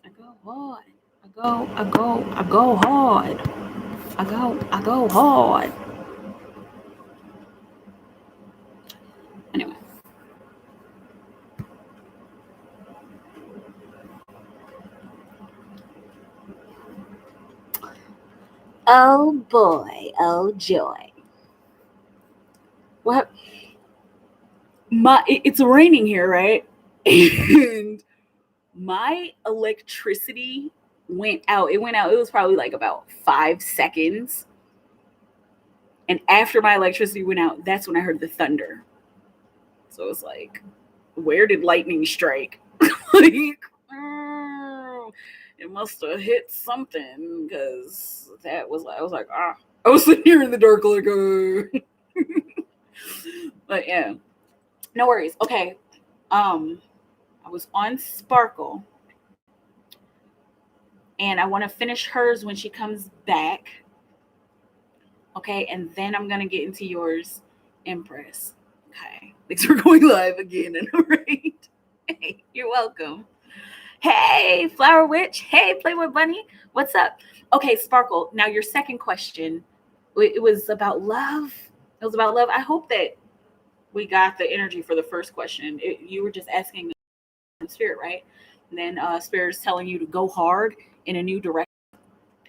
I go hard. I go hard. I go hard. Anyway, oh boy, oh joy. What? It's raining here, right? And my electricity went out. It went out. It was probably like about 5 seconds. And after my electricity went out, that's when I heard the thunder. So it was like, where did lightning strike? Like, mm, it must have hit something because that was like, I was like, ah. I was sitting here in the dark, like, but yeah, no worries. Okay. Um, I was on Sparkle and I want to finish hers when she comes back. Okay. And then I'm going to get into yours, Empress. Okay. Thanks for going live again. And all right. Hey, you're welcome. Hey, Flower Witch. Hey, Playboy Bunny. What's up? Okay, Sparkle. Now, your second question, it was about love. It was about love. I hope that we got the energy for the first question. You were just asking Spirit, right? And then Spirit is telling you to go hard in a new direction,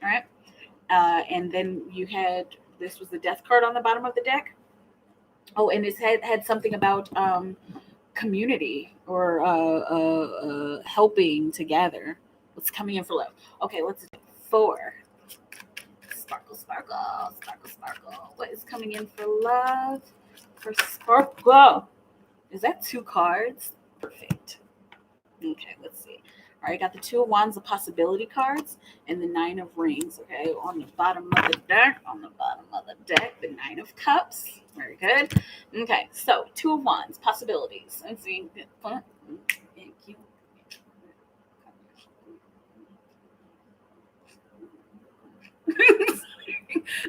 right? And then you had this was the death card on the bottom of the deck. Oh, and it had something about community or helping together. What's coming in for love? Okay, let's do 4. Sparkle, sparkle, sparkle, sparkle. What is coming in for love? For Sparkle. Is that 2 cards? Perfect. Okay, let's see. All right, got the 2 of Wands, the possibility cards, and the 9 of Rings. Okay, on the bottom of the deck, the 9 of Cups. Very good. Okay, so 2 of Wands, possibilities. Let's see. Thank you.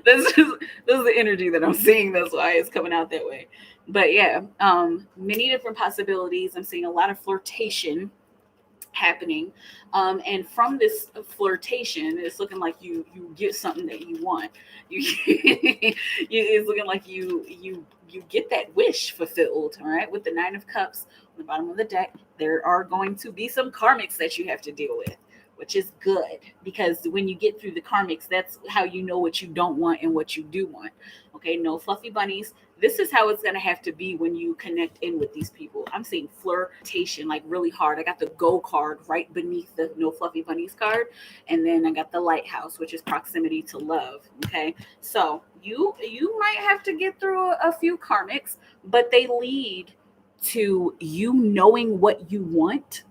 This is this is the energy that I'm seeing. That's why it's coming out that way. But yeah, many different possibilities. I'm seeing a lot of flirtation happening, and from this flirtation, it's looking like you get something that you want. You, it's looking like you get that wish fulfilled. All right, with the 9 of Cups on the bottom of the deck, there are going to be some karmics that you have to deal with, which is good because when you get through the karmics, that's how you know what you don't want and what you do want. Okay, no fluffy bunnies. This is how it's going to have to be when you connect in with these people. I'm seeing flirtation like really hard. I got the go card right beneath the no fluffy bunnies card. And then I got the lighthouse, which is proximity to love. Okay. So you might have to get through a few karmics, but they lead to you knowing what you want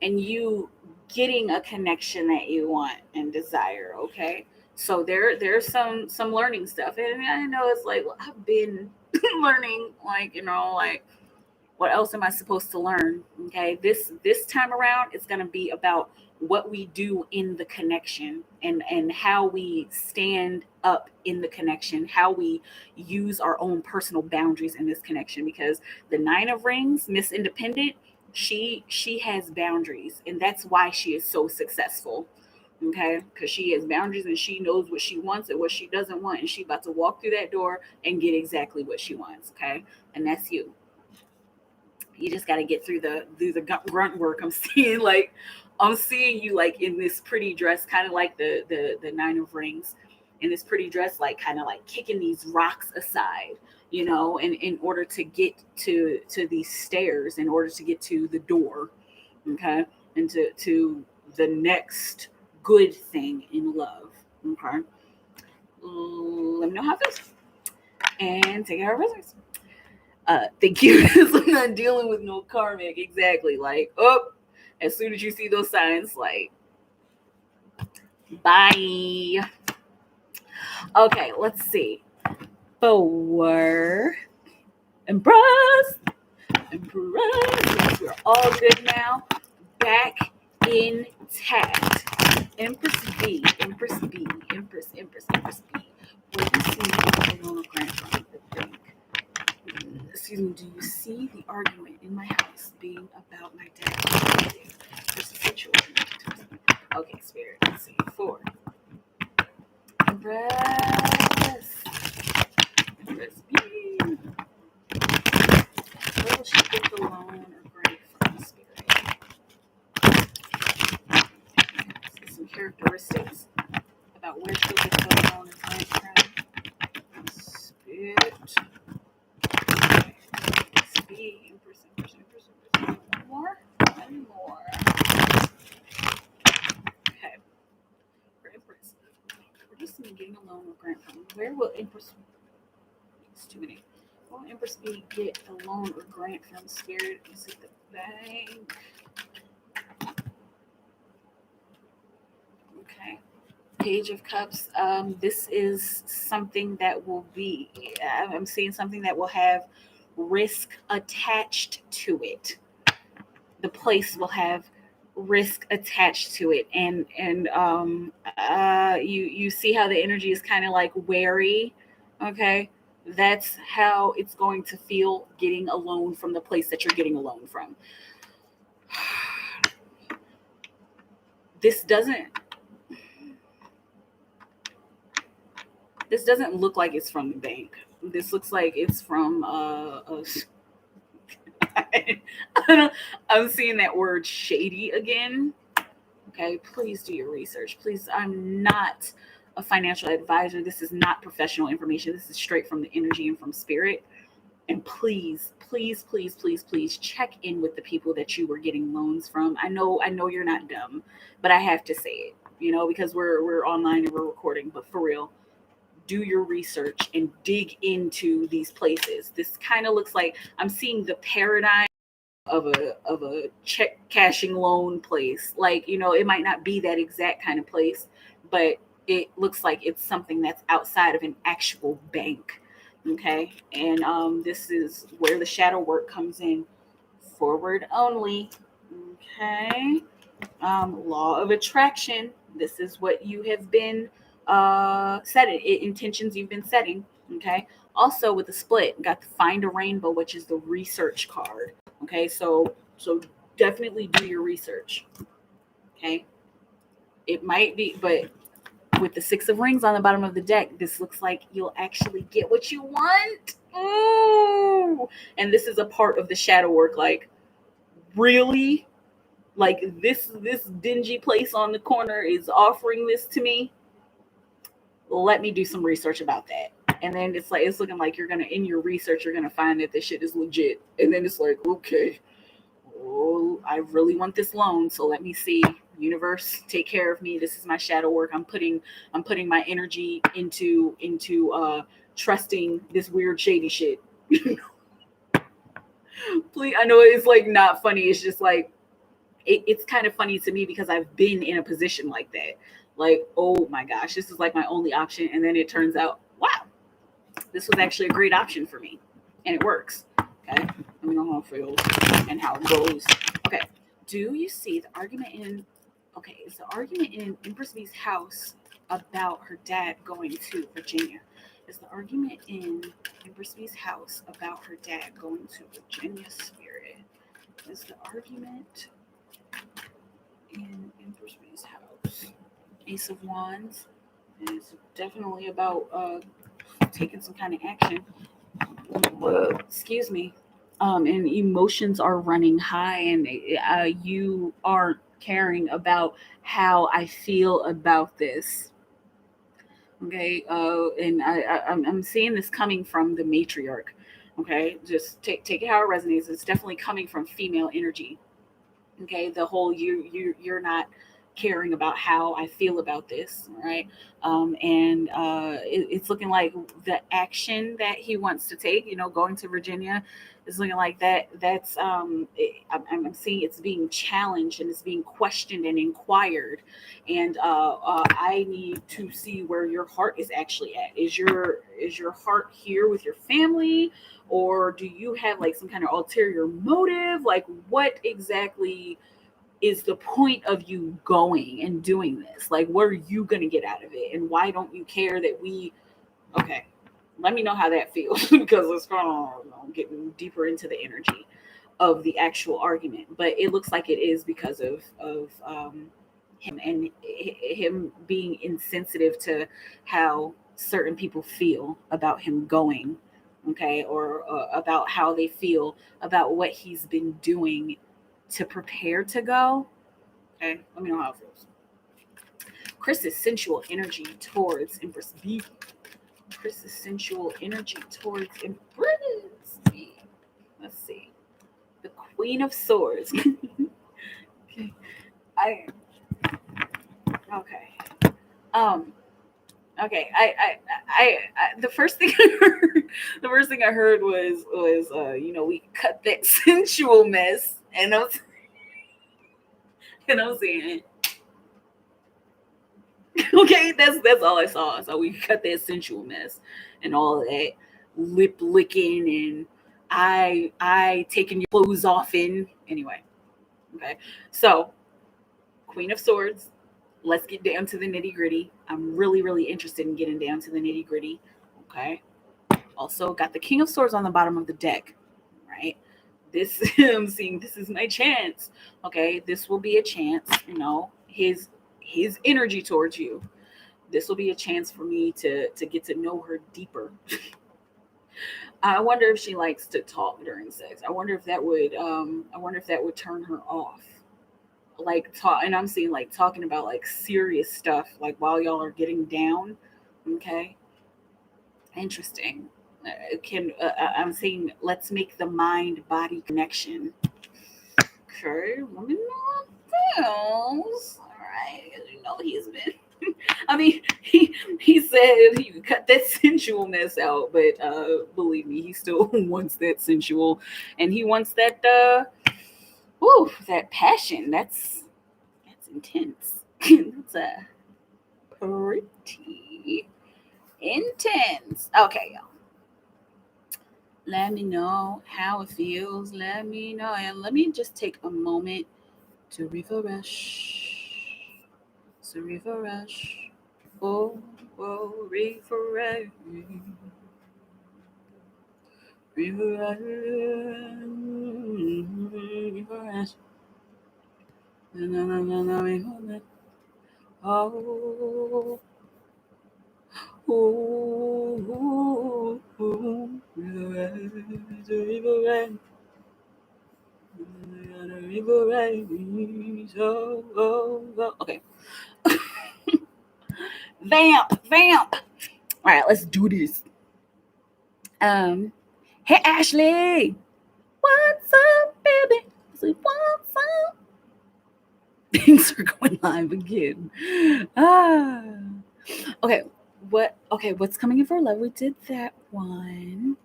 and you getting a connection that you want and desire. Okay, so there's some learning stuff, and I know it's like, well, I've been learning, like, like, what else am I supposed to learn? Okay, this time around it's going to be about what we do in the connection and how we stand up in the connection, how we use our own personal boundaries in this connection, because the 9 of Rings, Miss Independent, she has boundaries, and that's why she is so successful. Okay, because she has boundaries and she knows what she wants and what she doesn't want, and she about to walk through that door and get exactly what she wants. Okay, and that's you. You just got to get through the grunt work. I'm seeing you like in this pretty dress, kind of like the 9 of Rings, in this pretty dress, like kind of like kicking these rocks aside, in order to get to these stairs, in order to get to the door. Okay, and to the next good thing in love. Okay, let me know how it feels and take care of business. Thank you. So I'm not dealing with no karmic. Exactly. Like, oh, as soon as you see those signs, like, bye. Okay, let's see. 4. Empress. Empress. We're all good now. Back intact. Empress B. Empress B. Empress B. What do you see in the hologram from the bank? Excuse me, do you see the argument in my house being about my dad? There's a situation Empress. Empress B. Where will she get the loan or grant from, Spirit? See some characteristics about where she'll get the loan or grant from. Spirit. Empress B. Empress. One more. Okay. For Empress. We're just getting a loan or grant from. Where will Empress? It's too many. Will Empress B get a loan or grant from, Spirit? Is it the bank? Okay. Page of Cups. This is something that will be. I'm seeing something that will have risk attached to it. The place will have risk attached to it, and you see how the energy is kind of like wary. Okay, that's how it's going to feel getting a loan from the place that you're getting a loan from. This doesn't look like it's from the bank. This looks like it's from I'm seeing that word shady again. Okay, please do your research. Please, I'm not a financial advisor. This is not professional information. This is straight from the energy and from spirit. And please check in with the people that you were getting loans from. I know you're not dumb, but I have to say it, because we're online and we're recording, but for real, do your research and dig into these places. This kind of looks like I'm seeing the paradigm of a check cashing loan place. Like, it might not be that exact kind of place, but it looks like it's something that's outside of an actual bank. Okay. And this is where the shadow work comes in. Forward only. Okay. Law of attraction. This is what you have been setting, intentions you've been setting. Okay. Also with the split, got the find a rainbow, which is the research card. Okay, so definitely do your research. Okay, it might be, but with the 6 of rings on the bottom of the deck, this looks like you'll actually get what you want. Ooh, and this is a part of the shadow work. Like, really, like this dingy place on the corner is offering this to me. Let me do some research about that. And then it's looking like in your research, you're gonna find that this shit is legit. And then it's like, okay, oh, I really want this loan, so let me see. Universe, take care of me. This is my shadow work. I'm putting my energy into trusting this weird shady shit. Please, I know it's like not funny. It's just like it's kind of funny to me because I've been in a position like that. Like, oh my gosh, this is like my only option, and then it turns out, wow, this was actually a great option for me, and it works. Okay, let me know how it feels and how it goes. Okay, do you see the argument in? Okay, is the argument in Empress B's house about her dad going to Virginia? Is the argument in Empress B's house about her dad going to Virginia, Spirit? Is the argument in Empress B's house? Ace of Wands is definitely about taking some kind of action. Excuse me. And emotions are running high, and you aren't caring about how I feel about this. Okay, and I'm seeing this coming from the matriarch. Okay, just take it how it resonates. It's definitely coming from female energy. Okay, the whole you're not caring about how I feel about this, right? It's looking like the action that he wants to take, going to Virginia, is looking like that's I'm seeing it's being challenged and it's being questioned and inquired, and I need to see where your heart is actually at. Is your heart here with your family, or do you have like some kind of ulterior motive? Like, what exactly is the point of you going and doing this? Like, what are you going to get out of it? And why don't you care that okay, let me know how that feels because it's kind of getting deeper into the energy of the actual argument. But it looks like it is because of him and him being insensitive to how certain people feel about him going, okay, or about how they feel about what he's been doing to prepare to go. Okay, let me know how it feels. Chris's sensual energy towards Empress B. Chris's sensual energy towards Empress B. Let's see. The Queen of Swords. Okay. I okay. Um okay. The first thing I heard, was we cut that sensual mess, and I'm saying, okay, that's all I saw. So we cut that sensual mess and all of that lip licking and I taking your clothes off in anyway. Okay. So Queen of Swords, let's get down to the nitty gritty. I'm really, really interested in getting down to the nitty gritty. Okay. Also got the King of Swords on the bottom of the deck, right? This I'm seeing this is my chance. Okay, this will be a chance, his energy towards you. This will be a chance for me to get to know her deeper. I wonder if she likes to talk during sex. I wonder if that would turn her off. Like talk, and I'm seeing like talking about like serious stuff like while y'all are getting down. Okay, interesting. I'm saying let's make the mind body connection. Okay, let me know how it feels. All right, he's been. I mean, he said he would cut that sensualness out, but believe me, he still wants that sensual, and he wants that that passion. That's intense. That's a pretty intense. Okay, y'all. Let me know how it feels. Let me know, and let me just take a moment to refresh. So refresh. Oh, oh, refresh. Refresh. Refresh. No, no, no, no, refresh. Oh, oh, oh, refresh. Refresh. Refresh. Oh, oh, oh. Okay. Vamp, vamp. All right, let's do this. Hey Ashley, what's up, baby? Say what's up? Things are going live again. Ah, okay. What's coming in for love? We did that one.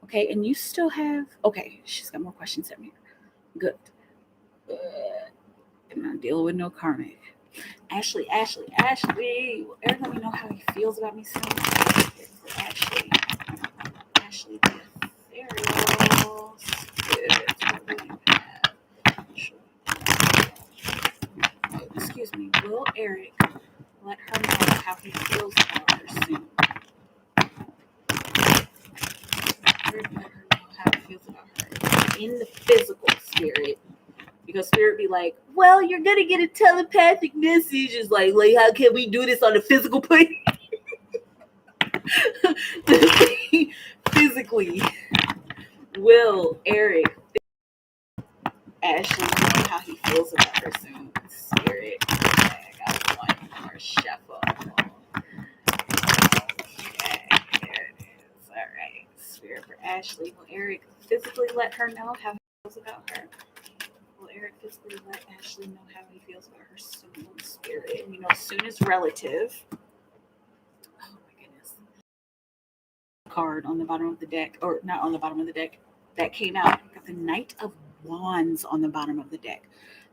Okay, and you still have. Okay, she's got more questions in here. Good. I'm not dealing with no karmic. Ashley. Well, Eric, let me know how he feels about me soon. Ashley. Ashley Ethereal Spirit. Oh, excuse me. Will Eric let her know how he feels about her soon? Eric let her know how he feels about her in the physical spirit. Because spirit be like, well, you're gonna get a telepathic message. It's like how can we do this on the physical plane? Physically, will Eric Ashley know how he feels about her soon? Spirit. Okay, I got one more shuffle. Okay, there it is. All right. Spirit for Ashley. Will Eric physically let her know how he feels about her? Will Eric physically let Ashley know how he feels about her soon? Spirit. Soon is relative. Oh my goodness. Card on the bottom of the deck, or not on the bottom of the deck, that came out. Got the Knight of Wands on the bottom of the deck.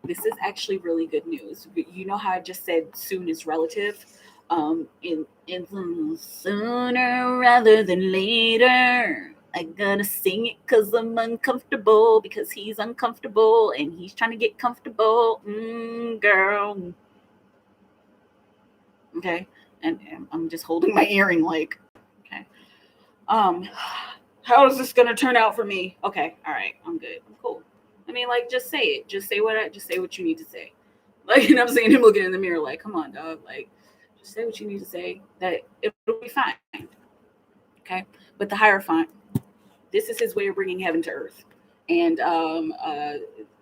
This is actually really good news. You know how I just said soon is relative? In sooner rather than later. I gotta sing it because I'm uncomfortable, because he's uncomfortable and he's trying to get comfortable. Girl. Okay. And I'm just holding my earring like, okay. How is this gonna turn out for me? Okay, all right, I'm good. I'm cool. I mean, like, just say it. Just say what you need to say. Like, I'm seeing him looking in the mirror, like, come on, dog. Like, just say what you need to say. That it'll be fine. Okay. But the Hierophant, this is his way of bringing heaven to earth. And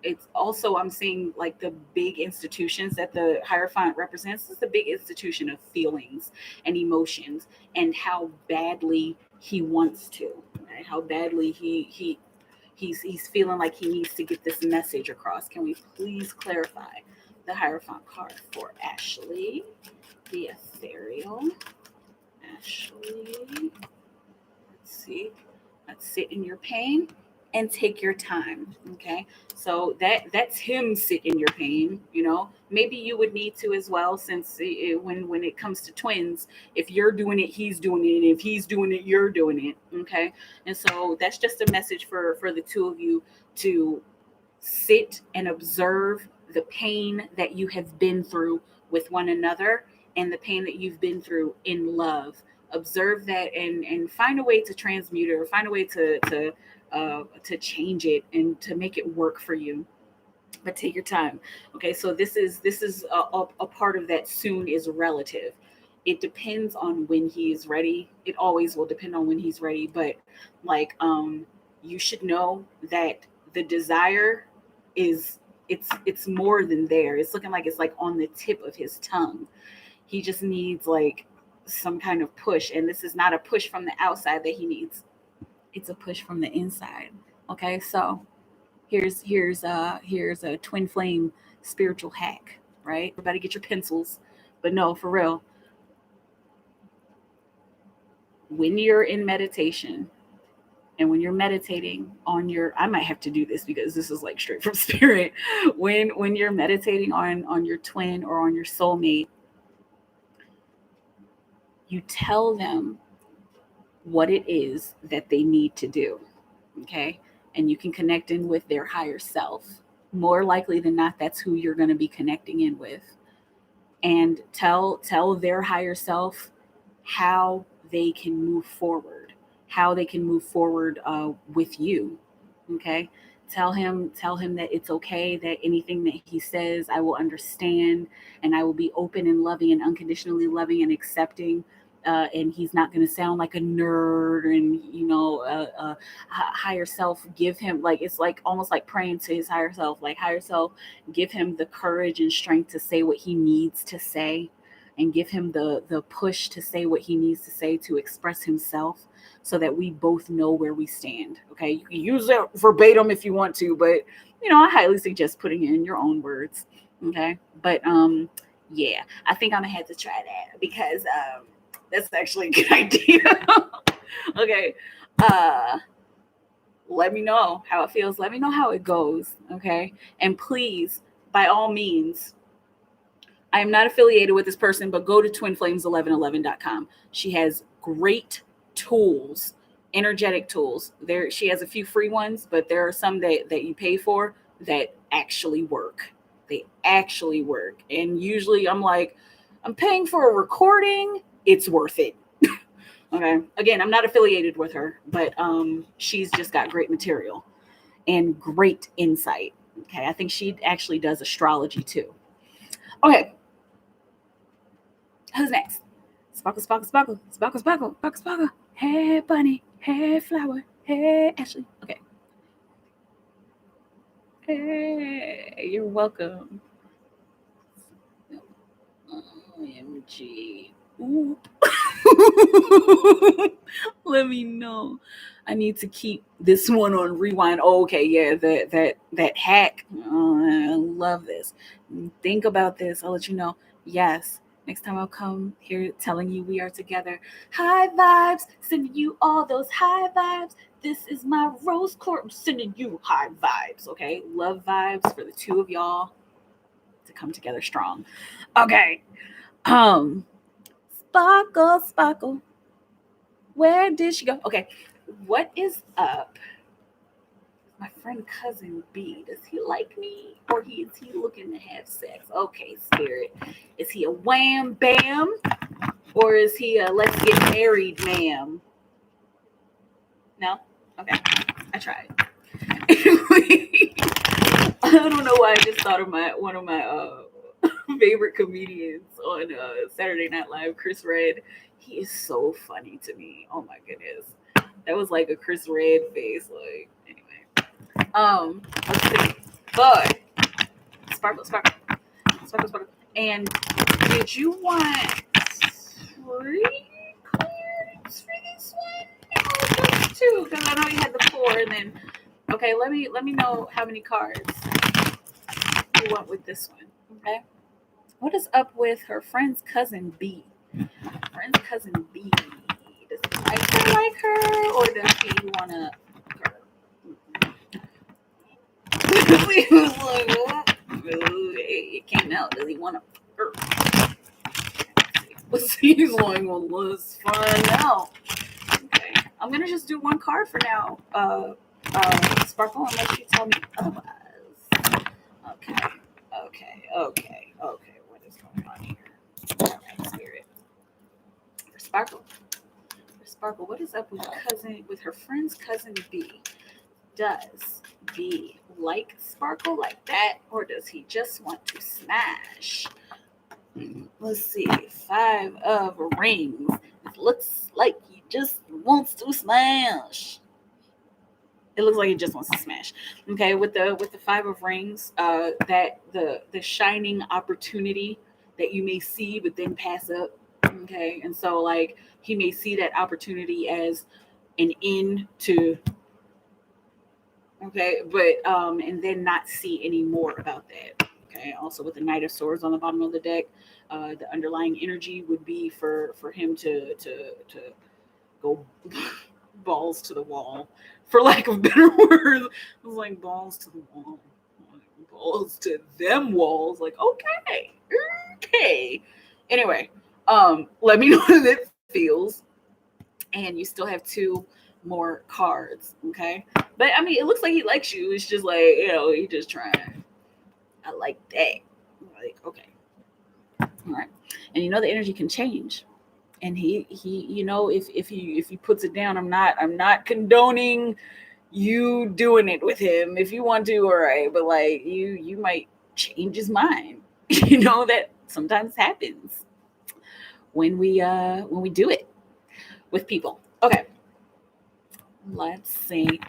it's also, I'm seeing like the big institutions that the Hierophant represents. This is the big institution of feelings and emotions, and how badly he wants to, right? How badly he's feeling like he needs to get this message across. Can we please clarify the Hierophant card for Ashley, the ethereal? Ashley, let's see. Let's sit in your pain and take your time. Okay. So that's him, sit in your pain. Maybe you would need to as well, since when it comes to twins, if you're doing it, he's doing it. And if he's doing it, you're doing it. Okay. And so that's just a message for the two of you to sit and observe the pain that you have been through with one another, and the pain that you've been through in love. Observe that, and find a way to transmute it, or find a way to change it and to make it work for you. But take your time. Okay, so this is a part of that. Soon is relative. It depends on when he is ready. It always will depend on when he's ready. But like, you should know that the desire is, it's more than there. It's looking like it's like on the tip of his tongue. He just needs like some kind of push, and this is not a push from the outside that he needs. It's a push from the inside. Okay, so here's a twin flame spiritual hack, right? Everybody get your pencils. But no, for real, when you're in meditation, and when you're meditating on your, I might have to do this because this is like straight from spirit. When you're meditating on your twin or on your soulmate, you tell them what it is that they need to do. Okay. And you can connect in with their higher self. More likely than not, that's who you're going to be connecting in with. And tell their higher self how they can move forward, how they can move forward with you. Okay. Tell him that it's okay, that anything that he says, I will understand, and I will be open and loving and unconditionally loving and accepting. And he's not going to sound like a nerd, and higher self, give him, like, it's like almost like praying to his higher self, like, higher self, give him the courage and strength to say what he needs to say, and give him the push to say what he needs to say, to express himself, so that we both know where we stand. Okay, you can use it verbatim if you want to, but I highly suggest putting it in your own words. Okay, but yeah, I think I'm gonna have to try that, because that's actually a good idea. Okay, uh let me know how it feels, let me know how it goes. Okay, and please, by all means, I am not affiliated with this person, but go to twinflames1111.com. She has great tools, energetic tools. There, she has a few free ones, but there are some that you pay for that actually work. They actually work. And usually I'm like, I'm paying for a recording, it's worth it. Okay. Again, I'm not affiliated with her, but she's just got great material and great insight. Okay. I think she actually does astrology too. Okay. Who's next? Sparkle, sparkle, sparkle, sparkle, sparkle, sparkle, sparkle. Hey, bunny. Hey, flower. Hey, Ashley. Okay. Hey, you're welcome. OMG. Oop. Let me know. I need to keep this one on rewind. Oh, okay, yeah, that hack. Oh, I love this. Think about this. I'll let you know. Yes. Next time I'll come here telling you we are together. High vibes, sending you all those high vibes. This is my rose court, sending you high vibes. Okay, love vibes for the two of y'all to come together strong. Okay. Sparkle, sparkle. Where did she go? Okay. What is up? My friend cousin B. Does he like me? Or is he looking to have sex? Okay, spirit. Is he a wham bam? Or is he a let's get married, ma'am? No? Okay. I tried. I don't know why I just thought of one of my favorite comedians on Saturday Night Live, Chris Red. He is so funny to me. Oh my goodness. That was like a Chris Red face. Like, anyway. Let's see. Boy. Sparkle, sparkle. Sparkle, sparkle. And did you want 3 cards for this one? No, just 2, because I know you had the 4, and then okay, let me know how many cards you want with this one. Okay. What is up with her friend's cousin B? Friend's cousin B. Does he like her, or does he wanna her? He was like, what? It came out. Does he wanna her? Let's see. He's like, well, let's find out. Okay. I'm gonna just do 1 card for now. Sparkle, unless you tell me otherwise. Okay. What is going on here? All right, spirit. For Sparkle, what is up with her friend's cousin B? Does B like Sparkle like that, or does he just want to smash? Let's see. 5 of rings. It looks like he just wants to smash. It looks like he just wants to smash. Okay, with the 5 of rings, that the shining opportunity that you may see but then pass up. Okay, and so like he may see that opportunity as an in to, okay, but and then not see any more about that. Okay, also with the Knight of Swords on the bottom of the deck, the underlying energy would be for him to go balls to the wall, for lack of better words. It was like balls to the wall, balls to them walls. Like, okay. Anyway, let me know how that feels. And you still have 2 more cards, okay? But I mean, it looks like he likes you. It's just like, he just trying. I like that. Like, okay, all right. And the energy can change. And he if he puts it down, I'm not condoning you doing it with him. If you want to, all right, but like you might change his mind. That sometimes happens when we do it with people. Okay, let's see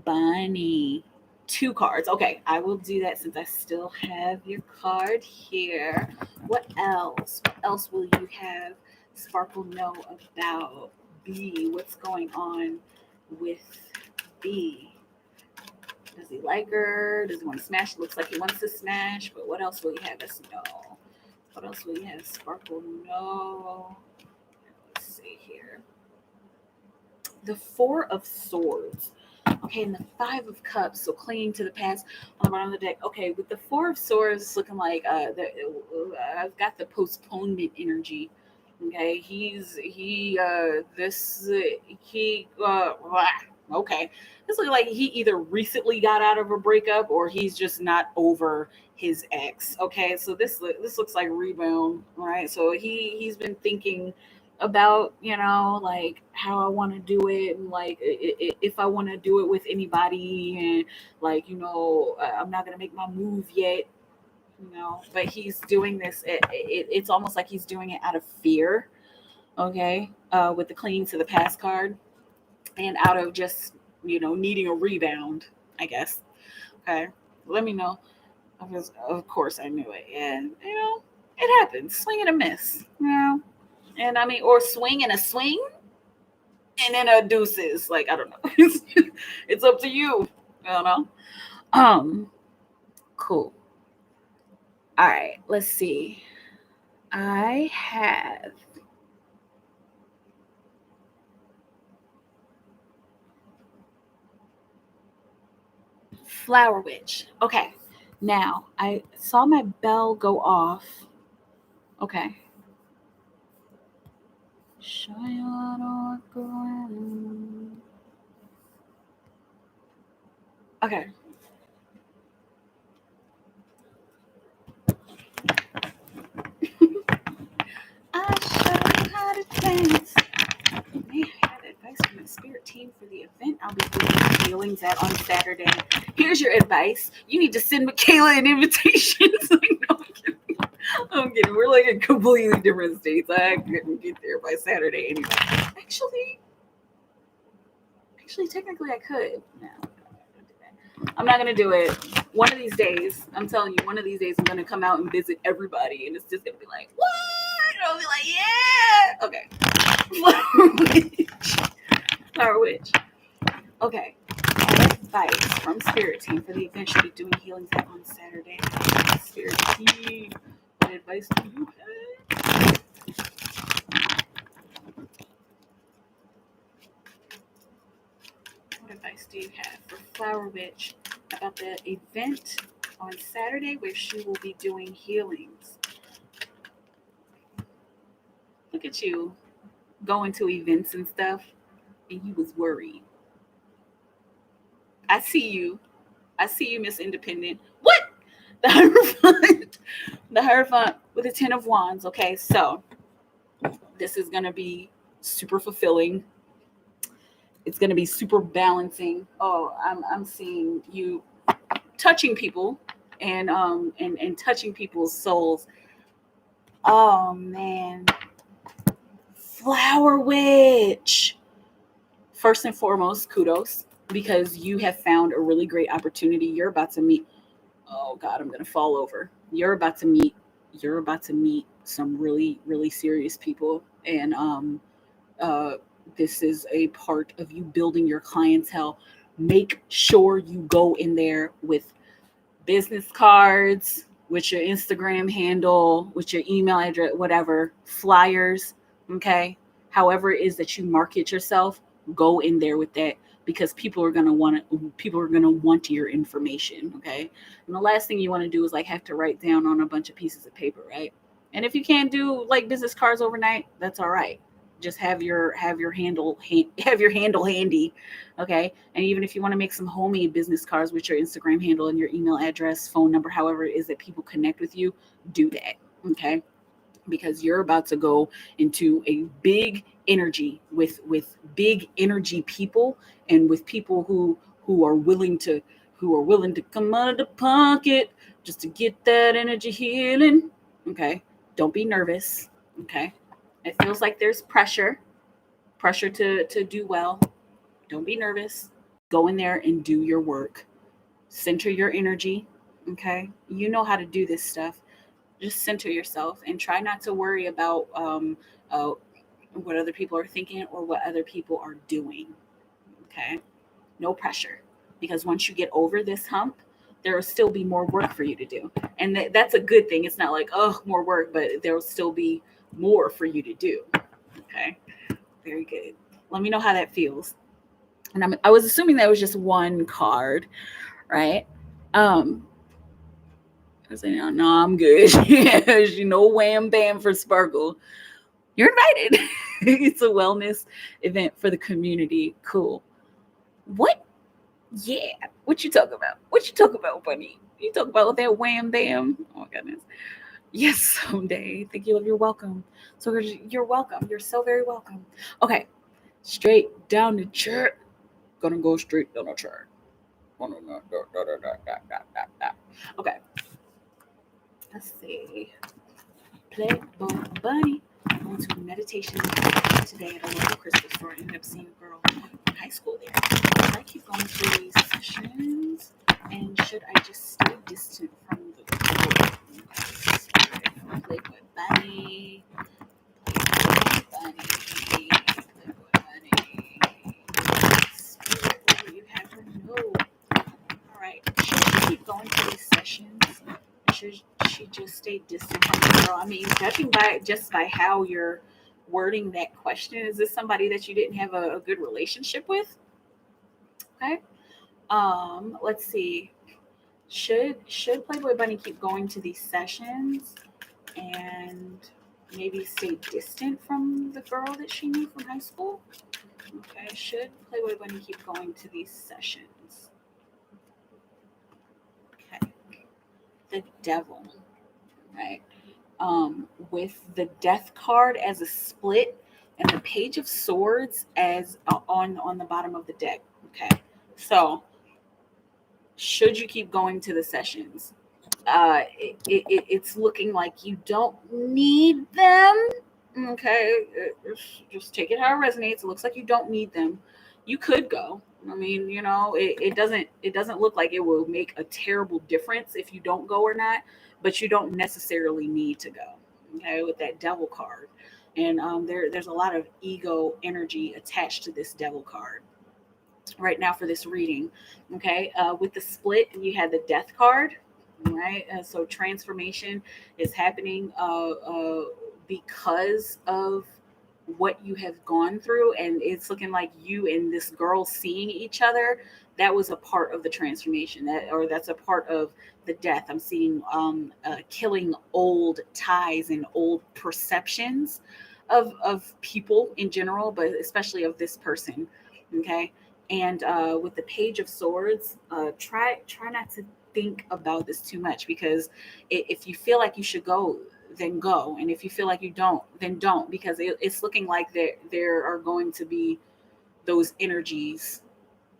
Bunny. 2 cards. Okay, I will do that since I still have your card here. What else? What else will you have Sparkle know about B? What's going on with B? Does he like her? Does he want to smash? It looks like he wants to smash, but what else will you have us know? What else will you have Sparkle know? Let's see here. The 4 of Swords. Okay, and the 5 of Cups, so clinging to the past on the bottom of the deck. Okay, with the 4 of Swords, it's looking like I've got the postponement energy. Okay, okay. This looks like he either recently got out of a breakup or he's just not over his ex. Okay, so this looks like rebound, right? So he's been thinking about like how I want to do it, and like if I want to do it with anybody, and like I'm not gonna make my move yet, but he's doing this. It's almost like he's doing it out of fear. Okay, with the clinging to the past card, and out of just needing a rebound, I guess. Okay, let me know, because of course I knew it, and it happens. Swing and a miss, and I mean, or swing and a swing, and then a deuces. Like, I don't know. It's up to you. I don't know. Cool. All right. Let's see. I have Flower Witch. Okay. Now I saw my bell go off. Okay. Okay. I show you how to dance. Man, I got advice from my spirit team. team for the event I'll be doing healings at on Saturday. Here's your advice. You need to send Michaela an invitation. No, I'm kidding. I'm kidding. We're like in completely different states. I couldn't get there by Saturday anyway. Actually, technically I could. No, I'm not going to do it. One of these days, I'm telling you, one of these days I'm going to come out and visit everybody. And it's just going to be like, what? And I'll be like, yeah. Okay. Flower Witch. Okay. Advice from Spirit Team for the event she'll be doing healings at on Saturday. Spirit Team, what advice do you have? What advice do you have for Flower Witch about the event on Saturday where she will be doing healings? Look at you going to events and stuff, and you was worried. I see you, Miss Independent. What? The Hierophant. The Hierophant with the 10 of Wands. Okay, so this is going to be super fulfilling. It's going to be super balancing. Oh, I'm seeing you touching people and touching people's souls. Oh, man. Flower Witch. First and foremost, kudos, because you have found a really great opportunity. You're about to meet, oh God, I'm gonna fall over. You're about to meet some really, really serious people. And this is a part of you building your clientele. Make sure you go in there with business cards, with your Instagram handle, with your email address, whatever, flyers, okay? However it is that you market yourself, go in there with that, because people are gonna want your information, okay? And the last thing you want to do is like have to write down on a bunch of pieces of paper, right? And if you can't do like business cards overnight, that's all right. Just have your handle handy, okay? And even if you want to make some homemade business cards with your Instagram handle and your email address, phone number, however it is that people connect with you, do that, okay? Because you're about to go into a big energy with big energy people, and with people who are willing to come out of the pocket just to get that energy healing. Okay, don't be nervous. Okay, it feels like there's pressure to do well. Don't be nervous. Go in there and do your work. Center your energy. Okay, you know how to do this stuff. Just center yourself and try not to worry about what other people are thinking or what other people are doing. Okay, no pressure, because once you get over this hump, there will still be more work for you to do, and that's a good thing. It's not like, oh, more work, but there will still be more for you to do. Okay, very good. Let me know how that feels. And I was assuming that was just one card, right? I was saying, no, I'm good. Yes, wham bam for Sparkle. You're invited. It's a wellness event for the community. Cool. What? Yeah. What you talk about? What you talk about, bunny? You talk about that wham bam? Oh my goodness. Yes, someday. Thank you. You're welcome. So you're welcome. You're so very welcome. Okay. Straight down the chart. Gonna go straight down the chart. Okay. Let's see. Playboy Bunny. I went to a meditation today at a local crystal store. I ended up seeing a girl from high school there. Should I keep going through these sessions? And should I just stay distant from the girl? Playboy Bunny. Playboy Bunny. Playboy Bunny. Spirit, what do you have to know? Alright. Should I keep going through these sessions? Should she just stay distant from the girl? I mean, judging by how you're wording that question, is this somebody that you didn't have a good relationship with? Okay. Let's see. Should Playboy Bunny keep going to these sessions and maybe stay distant from the girl that she knew from high school? Okay. Should Playboy Bunny keep going to these sessions? Okay. The Devil. Right. With the Death card as a split, and the Page of Swords as on the bottom of the deck. Okay, so should you keep going to the sessions? It's looking like you don't need them. Okay, just take it how it resonates. It looks like you don't need them. You could go. I mean, it doesn't look like it will make a terrible difference if you don't go or not, but you don't necessarily need to go. Okay, with that devil card, and there's a lot of ego energy attached to this devil card right now for this reading. Okay, with the split, you had the death card, right? So transformation is happening because of what you have gone through, and it's looking like you and this girl seeing each other. That was a part of the transformation, that's a part of the death. I'm seeing killing old ties and old perceptions of people in general, but especially of this person. Okay, and with the Page of Swords, try not to think about this too much, because if you feel like you should go, then go, and if you feel like you don't, then don't, because it's looking like there are going to be those energies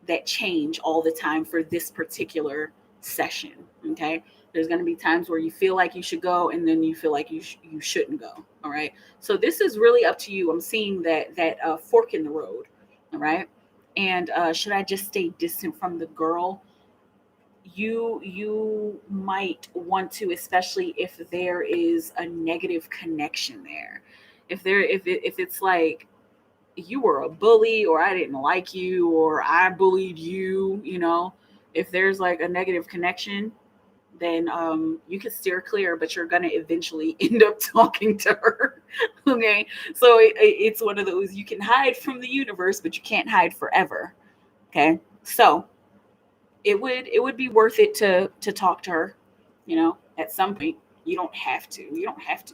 that change all the time for this particular session. Okay, there's going to be times where you feel like you should go, and then you feel like you shouldn't go. All right, so this is really up to you. I'm seeing that fork in the road. All right, and should I just stay distant from the girl? You might want to, especially if there is a negative connection there. If it's like you were a bully, or I didn't like you, or I bullied you, if there's like a negative connection, then you could steer clear, but you're gonna eventually end up talking to her. Okay, so it's one of those, you can hide from the universe, but you can't hide forever. Okay, so it would be worth it to talk to her, at some point. You don't have to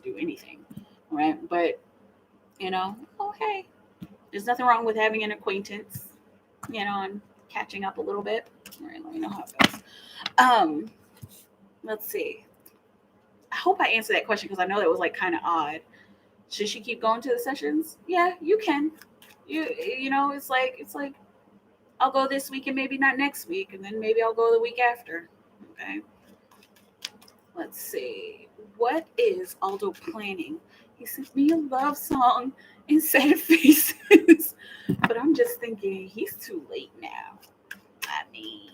do anything, right? But okay, there's nothing wrong with having an acquaintance, and catching up a little bit. All right, let me know how it goes. um let's see. I hope I answered that question, because I know that was like kind of odd. Should she keep going to the sessions? Yeah, you can. It's like I'll go this week and maybe not next week, and then maybe I'll go the week after. Okay. Let's see. What is Aldo planning? He sent me a love song and sad faces. But I'm just thinking he's too late now. I mean,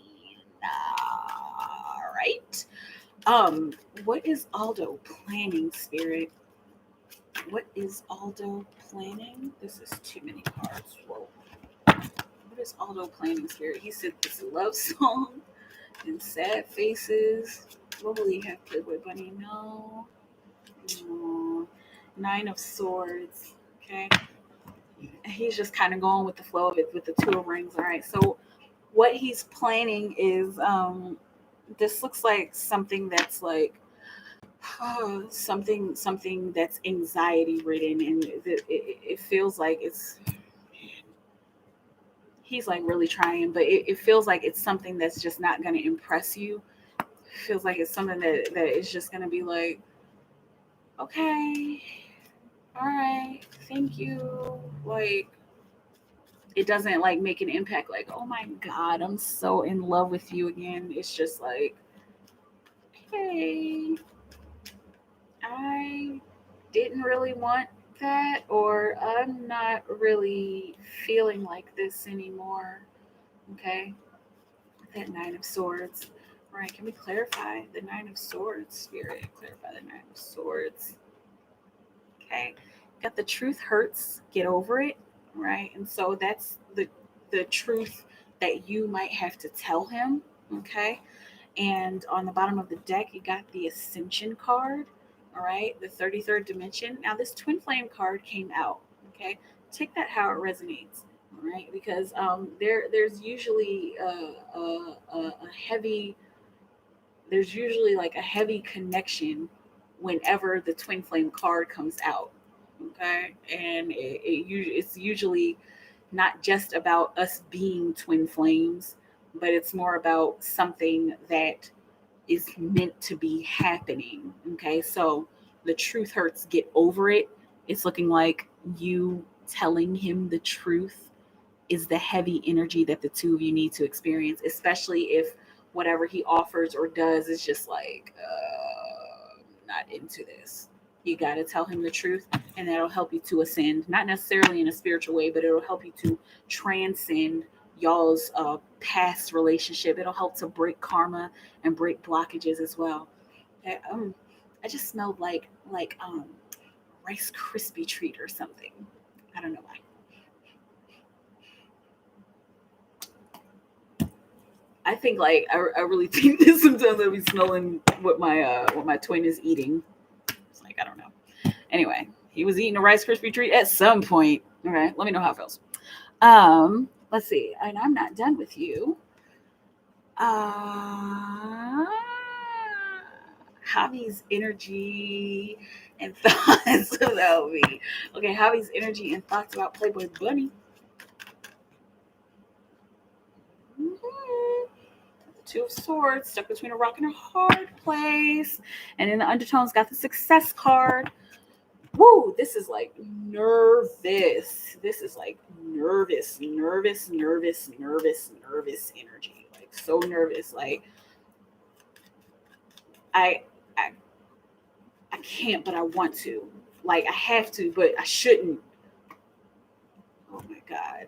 right? What is Aldo planning, Spirit? What is Aldo planning? This is too many cards. Whoa. What is Aldo planning, Spirit? He said this love song and sad faces. What will he have, Playboy Bunny? No. No. Nine of Swords. Okay. He's just kind of going with the flow of it with the Two of Rings. All right. So what he's planning is this looks like something that's like something that's anxiety ridden, and it feels like he's like really trying, but it feels like it's something that's just not going to impress you. It feels like it's something that is just going to be like, okay, all right, thank you. Like, it doesn't like make an impact, like, oh my God, I'm so in love with you again. It's just like, hey, I didn't really want that, or I'm not really feeling like this anymore. Okay. That Nine of Swords. Right. Can we clarify the Nine of Swords, Spirit? Clarify the Nine of Swords. Okay. Got the truth hurts. Get over it. Right. And so that's the truth that you might have to tell him. Okay. And on the bottom of the deck, you got the Ascension card. All right, the 33rd dimension. Now, this Twin Flame card came out. Okay, take that how it resonates. All right, because there's usually a heavy, there's usually like a heavy connection whenever the Twin Flame card comes out. Okay, and it's usually not just about us being twin flames, but it's more about something that is meant to be happening. Okay, so the truth hurts. Get over it. It's looking like you telling him the truth is the heavy energy that the two of you need to experience, especially if whatever he offers or does is just like, not into this. You got to tell him the truth, and that'll help you to ascend, not necessarily in a spiritual way, but it'll help you to transcend y'all's past relationship. It'll help to break karma and break blockages as well. I, um, I just smelled like Rice Krispie treat or something. I don't know why. I think like I really think that sometimes I be smelling what my twin is eating. It's like I don't know. Anyway, he was eating a Rice Krispie treat at some point. All right, let me know how it feels. Let's see. And I'm not done with you. Uh, Javi's energy and thoughts about me. Okay, Javi's energy and thoughts about Playboy Bunny. Mhm. Two of Swords stuck between a rock and a hard place. And in the undertones, got the Success card. Woo, this is like nervous. This is like nervous energy. Like so nervous. Like I I I can't, but I want to. Like I have to, but I shouldn't. Oh my god.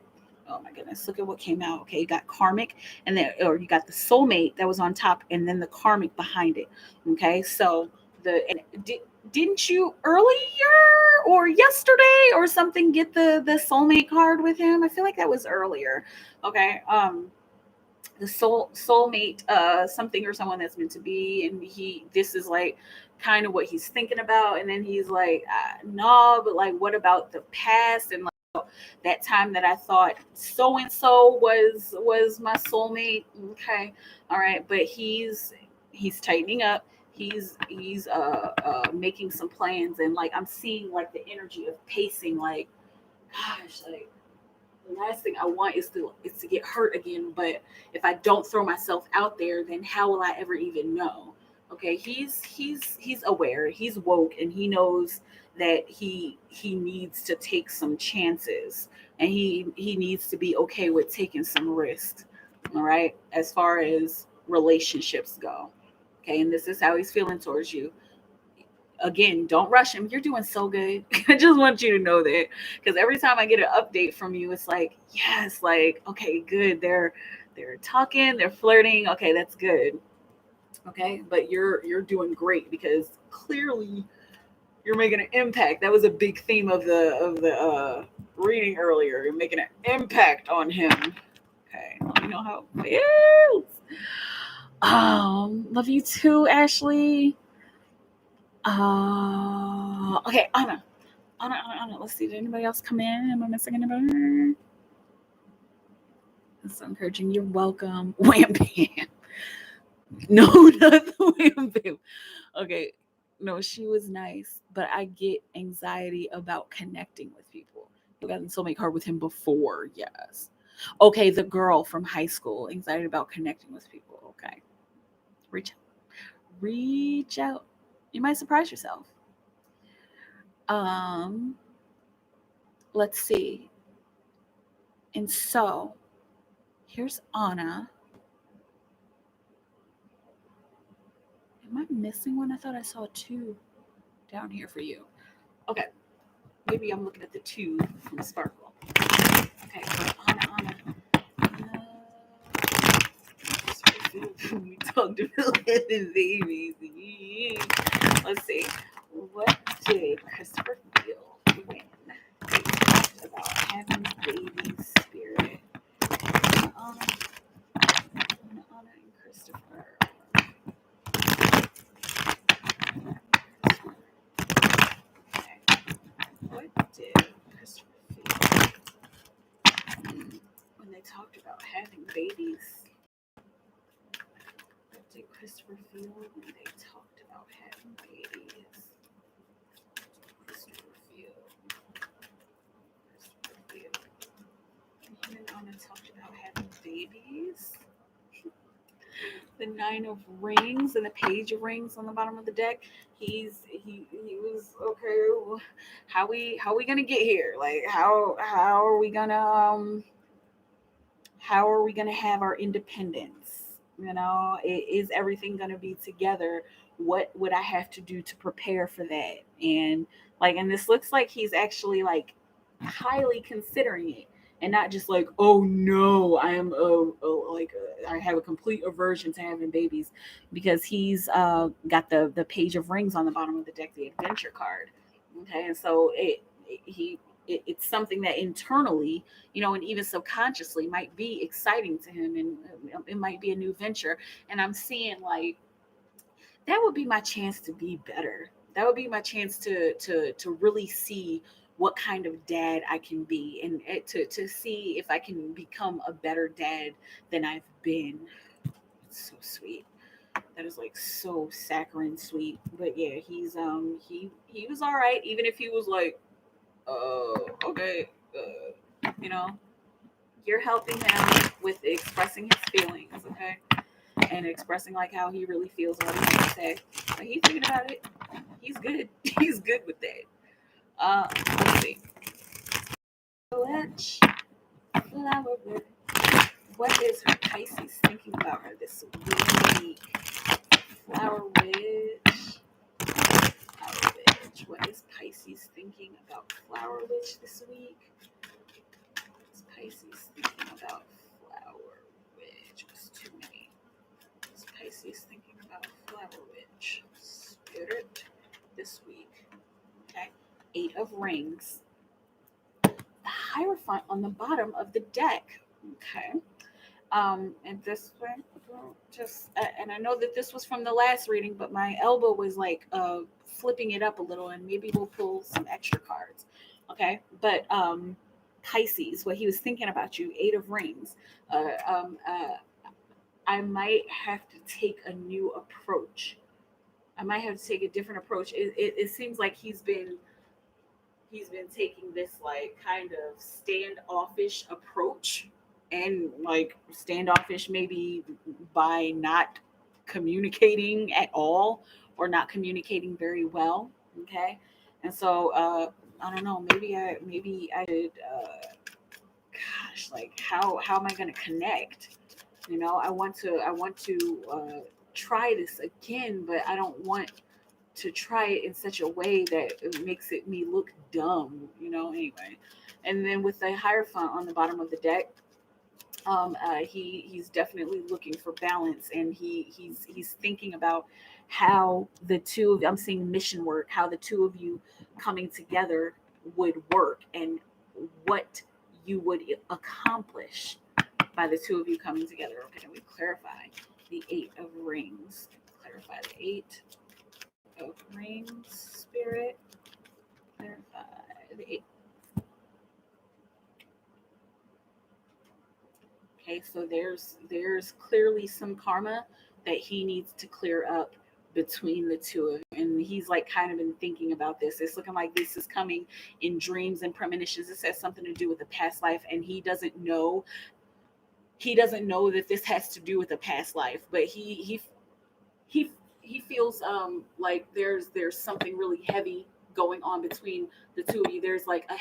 Oh my goodness. Look at what came out. Okay, you got karmic and then or you got the soulmate that was on top and then the karmic behind it. Okay? So didn't you earlier or yesterday or something get the soulmate card with him? I feel like that was earlier. Okay. The soulmate something or someone that's meant to be, and he this is like kind of what he's thinking about, and then he's like no, but like what about the past and like that time that I thought so and so was my soulmate. Okay, all right, but he's tightening up. He's making some plans, and like I'm seeing like the energy of pacing. Like, gosh, like the last thing I want is to get hurt again. But if I don't throw myself out there, then how will I ever even know? Okay, he's aware, he's woke, and he knows that he needs to take some chances, and he needs to be okay with taking some risks. All right, as far as relationships go. Okay, and this is how he's feeling towards you. Again, don't rush him. You're doing so good. I just want you to know that because every time I get an update from you, it's like, yes, like okay, good. They're talking, they're flirting. Okay, that's good. Okay, but you're doing great because clearly you're making an impact. That was a big theme of the reading earlier. You're making an impact on him. Okay, let me know how it feels. Love you too, Ashley. Okay, Anna. Let's see. Did anybody else come in? Am I missing anybody? That's so encouraging. You're welcome. Wham bam. No, not the wham bam. Okay. No, she was nice, but I get anxiety about connecting with people. You got in soulmate card with him before, yes. Okay, the girl from high school, anxiety about connecting with people. Okay. Reach reach out. You might surprise yourself. Um, let's see. And so here's Anna. Am I missing one? I thought I saw two down here for you. Okay, maybe I'm looking at the two from Sparkle. Okay, so Anna. We talked about having babies. Let's see. What did Christopher feel when they talked about having babies? Spirit. Anna and Christopher. What did Christopher feel when they talked about having babies? What did Christopher feel when they talked about having babies? Christopher feel. Christopher feel. Him and Anna talked about having babies. the Nine of Rings and the Page of Rings on the bottom of the deck. He was okay. How we gonna get here? Like how are we gonna how are we gonna have our independence? Is everything gonna be together? What would I have to do to prepare for that? And this looks like he's actually like highly considering it, and not just like, oh no, I am I have a complete aversion to having babies, because he's got the Page of Rings on the bottom of the deck, the adventure card. Okay, and so it's something that internally, and even subconsciously might be exciting to him, and it might be a new venture. And I'm seeing like that would be my chance to be better. That would be my chance to really see what kind of dad I can be, and to see if I can become a better dad than I've been. It's so sweet. That is like so saccharine sweet. But yeah, he was all right, even if he was like, okay, you know, you're helping him with expressing his feelings, okay, and expressing like how he really feels about what he has to say. But he's thinking about it. He's good. He's good with that. Let's see. Let's flower with. What is her Pisces thinking about her this week? Flower Witch. Flower Witch. What is Pisces thinking about Flower Witch this week? What's Pisces thinking about Flower Witch? It's too many. What's Pisces thinking about Flower Witch? Spirit this week. Okay. 8 of Rings. The Hierophant on the bottom of the deck. Okay. And this one, and I know that this was from the last reading, but my elbow was like flipping it up a little, and maybe we'll pull some extra cards. Okay. But Pisces, what he was thinking about you, 8 of Rings. Uh, um, uh, I might have to take a new approach. I might have to take a different approach. It seems like he's been taking this like kind of standoffish approach, and like standoffish maybe by not communicating at all, or not communicating very well. Okay. And so I don't know, maybe I should gosh, like how am I going to connect? I want to try this again, but I don't want to try it in such a way that it makes it me look dumb, anyway. And then with the Hierophant on the bottom of the deck, he's definitely looking for balance, and he's thinking about how the two of, I'm seeing mission work, how the two of you coming together would work, and what you would accomplish by the two of you coming together. Okay, we clarify the 8 of Rings. Clarify the 8 of Rings, Spirit. Clarify the 8. Okay, so there's clearly some karma that he needs to clear up between the two of you. And he's like kind of been thinking about this. It's looking like this is coming in dreams and premonitions. This has something to do with the past life, and he doesn't know that this has to do with a past life, but he he feels like there's something really heavy going on between the two of you. There's like a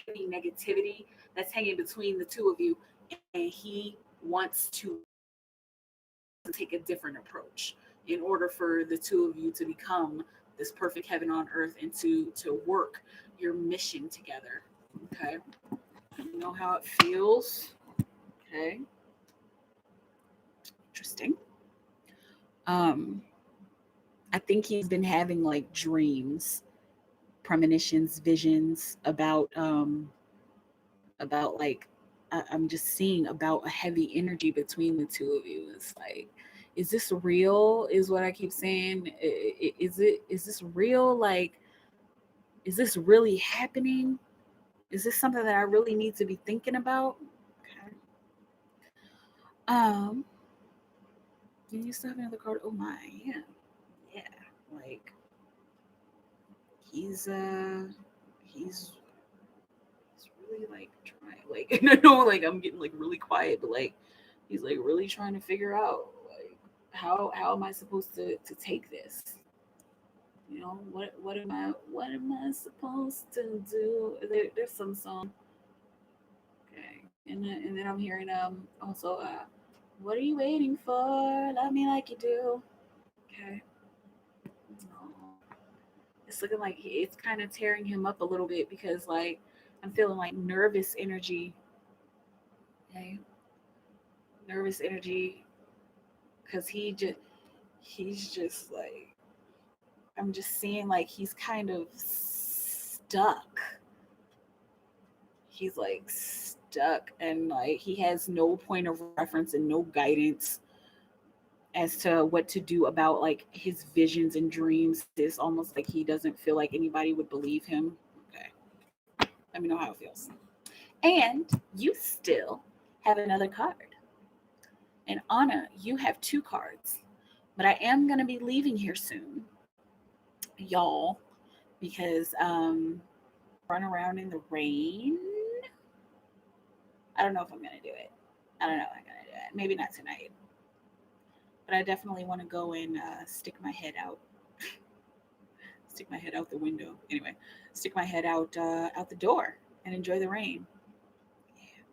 heavy negativity that's hanging between the two of you, and he wants to take a different approach in order for the two of you to become this perfect heaven on earth, and to work your mission together. Okay, you know how it feels. Okay, interesting. um I think he's been having like dreams, premonitions, visions about like I'm just seeing about a heavy energy between the two of you. It's like, is this real? Is what I keep saying. Is this real? Like, is this really happening? Is this something that I really need to be thinking about? Okay. Um, and you still have another card. Oh my, yeah, yeah. Like he's uh he's he's really like trying, like, and I know like I'm getting like really quiet, but like he's like really trying to figure out like how am I supposed to take this? You know, what am I supposed to do? There's some song. Okay. And then I'm hearing also what are you waiting for? Love me like you do. Okay. No. It's looking like it's kind of tearing him up a little bit because like I'm feeling like nervous energy. Okay. Nervous energy because he's just like I'm just seeing like he's kind of stuck. He's like stuck and like he has no point of reference and no guidance as to what to do about like his visions and dreams. It's almost like he doesn't feel like anybody would believe him. Okay. Let me know how it feels. And you still have another card. And Anna, you have two cards. But I am going to be leaving here soon, y'all, because run around in the rain. I don't know if I'm going to do it. I don't know if I'm going to do it. Maybe not tonight. But I definitely want to go and stick my head out. Stick my head out the window. Anyway, stick my head out the door and enjoy the rain. Yeah,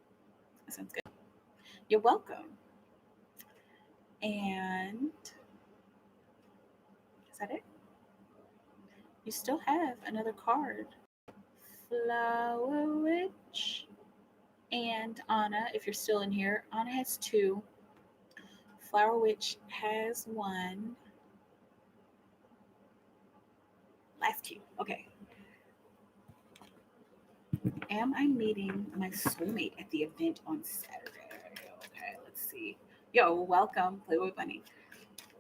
that sounds good. You're welcome. And is that it? You still have another card. Flower Witch. And Anna, if you're still in here, Anna has two. Flower Witch has one. Last two. Okay. Am I meeting my soulmate at the event on Saturday? Okay, let's see. Yo, welcome, Playboy Bunny.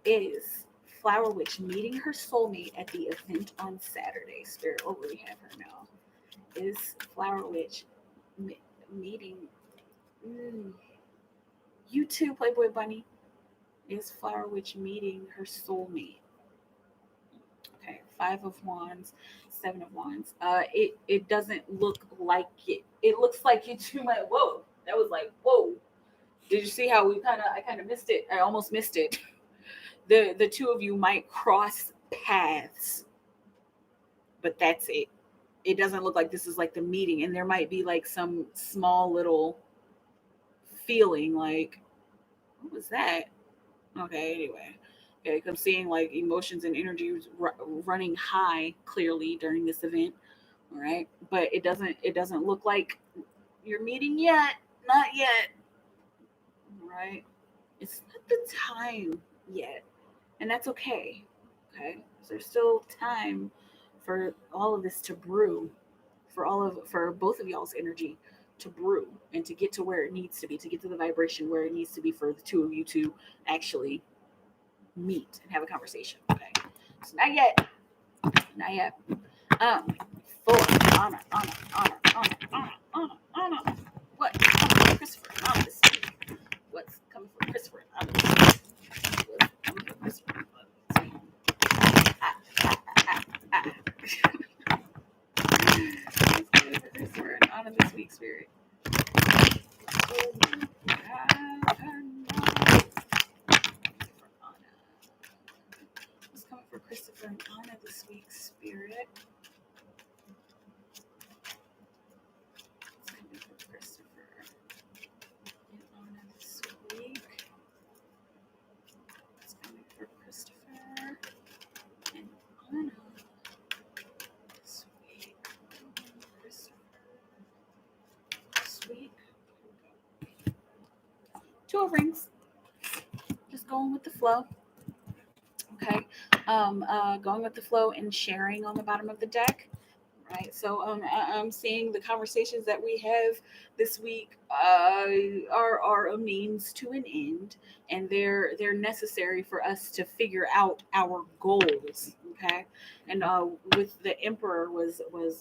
Is Flower Witch meeting her soulmate at the event on Saturday? Spirit, what will we have her know? Is Flower Witch meeting you too, Playboy Bunny? Is Flower Witch meeting her soulmate? Okay, Five of Wands, Seven of Wands. It doesn't look like it. It looks like you two might. Whoa, that was like whoa. Did you see how I kind of missed it? I almost missed it. The two of you might cross paths, but that's it. It doesn't look like this is like the meeting, and there might be like some small little feeling like what was that? Okay, anyway. Okay, I'm seeing like emotions and energy running high clearly during this event. All right, but it doesn't look like you're meeting yet. Not yet. All right, it's not the time yet, and that's okay. Okay, so there's still time for all of this to brew, for both of y'all's energy to brew and to get to where it needs to be, to get to the vibration where it needs to be for the two of you to actually meet and have a conversation. Okay. So not yet. Not yet. For Anna. What's coming for Christopher and Anna this week? What's coming for Christopher and Anna this week? What's coming for Christopher and Anna this week? What's coming for Christopher and Anna this week, Spirit? What's coming for Christopher and Anna this week, Spirit? What's coming for Christopher and Anna this week? What's coming for Christopher and Anna this week? Christopher this week. Two of Rings. Just going with the flow. Okay. Going with the flow and sharing on the bottom of the deck. Right. So I'm seeing the conversations that we have this week are a means to an end, and they're necessary for us to figure out our goals. Okay. And with the Emperor was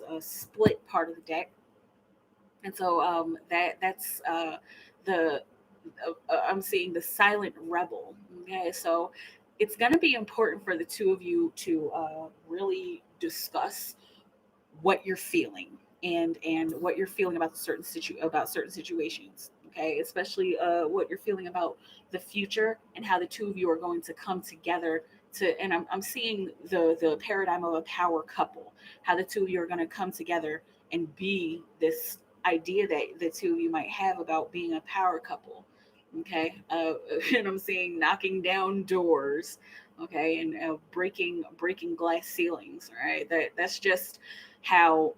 a split part of the deck, and so that's the I'm seeing the silent rebel. Okay, so it's going to be important for the two of you to really discuss what you're feeling and what you're feeling about certain situations. Okay, especially what you're feeling about the future and how the two of you are going to come together to. And I'm seeing the paradigm of a power couple, how the two of you are going to come together and be this idea that the two of you might have about being a power couple. Okay, and I'm seeing knocking down doors, okay, and breaking glass ceilings. All right, that's just how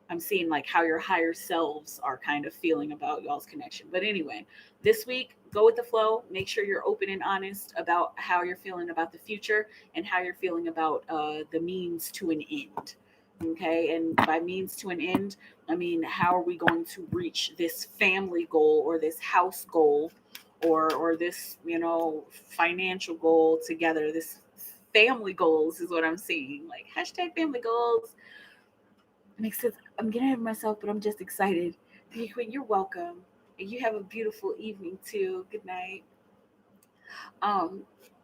I'm seeing, like, how your higher selves are kind of feeling about y'all's connection. But anyway, this week, go with the flow. Make sure you're open and honest about how you're feeling about the future and how you're feeling about the means to an end. Okay, and by means to an end, I mean, how are we going to reach this family goal or this house goal, or this, financial goal together? This family goals is what I'm seeing. Like, hashtag family goals makes sense. I'm getting ahead of myself, but I'm just excited. Queen, you're welcome. And you have a beautiful evening too. Good night. Um,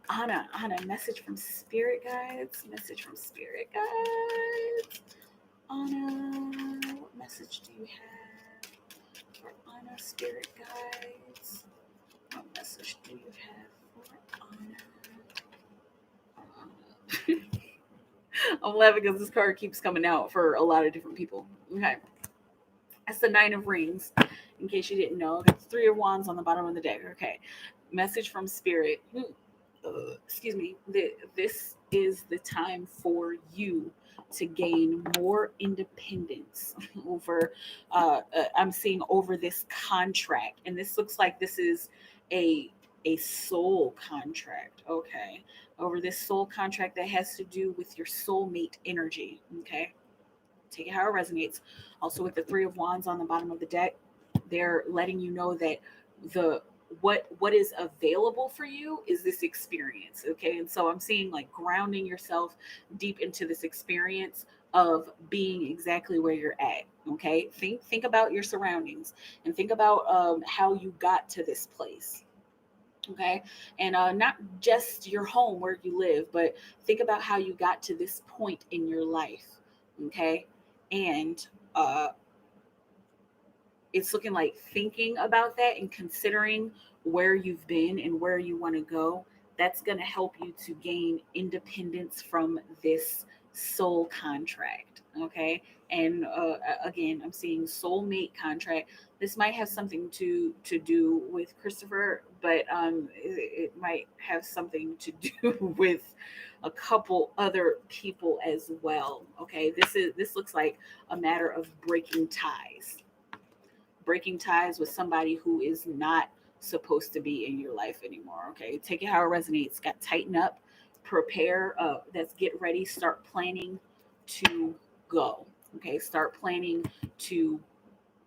Anna, message from spirit guides. Message from spirit guides. Anna, what message do you have for Anna, spirit guides? What message do you have for Anna? I'm laughing because this card keeps coming out for a lot of different people. Okay. That's the Nine of Rings, in case you didn't know. Got the Three of Wands on the bottom of the deck. Okay. Message from Spirit. Excuse me. This is the time for you to gain more independence over, I'm seeing over this contract. And this looks like this is a soul contract. Okay. Over this soul contract that has to do with your soulmate energy. Okay, take it how it resonates. Also, with the Three of Wands on the bottom of the deck, they're letting you know that the what is available for you is this experience. Okay, and so I'm seeing, like, grounding yourself deep into this experience of being exactly where you're at. Okay, think about your surroundings and think about how you got to this place. Okay, and not just your home where you live, but think about how you got to this point in your life. Okay, and uh, it's looking like thinking about that and considering where you've been and where you want to go, that's going to help you to gain independence from this soul contract. Okay, and again, I'm seeing soulmate contract. This might have something to do with Christopher, but it might have something to do with a couple other people as well. Okay, this looks like a matter of breaking ties with somebody who is not supposed to be in your life anymore. Okay, take it how it resonates. Got tighten up, prepare. That's get ready. Start planning to go. Okay, start planning to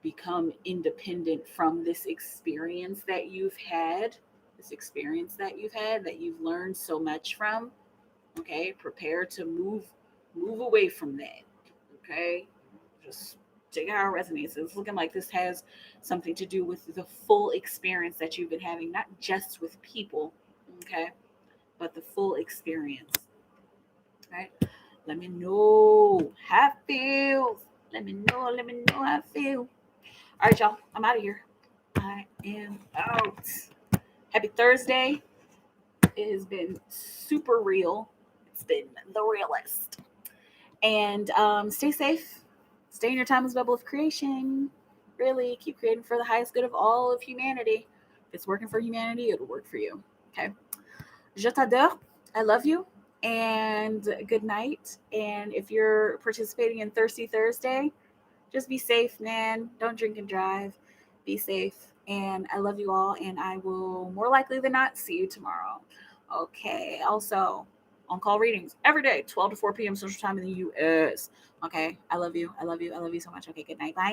become independent from this experience that you've had. This experience that you've had that you've learned so much from. Okay, prepare to move away from that. Okay, just check out how it resonates. It's looking like this has something to do with the full experience that you've been having, not just with people, okay, but the full experience. Right? Let me know how it feels. Let me know how I feel. All right, y'all. I'm out of here. I am out. Happy Thursday. It has been super real. It's been the realest. And stay safe. Stay in your timeless bubble of creation. Really, keep creating for the highest good of all of humanity. If it's working for humanity, it'll work for you. Okay. Je t'adore. I love you. And good night. And if you're participating in Thirsty Thursday, just be safe, man. Don't drink and drive. Be safe. And I love you all. And I will more likely than not see you tomorrow. Okay. Also, on call readings every day, 12 to 4 p.m. Central Time in the US. Okay. I love you. I love you. I love you so much. Okay. Good night. Bye.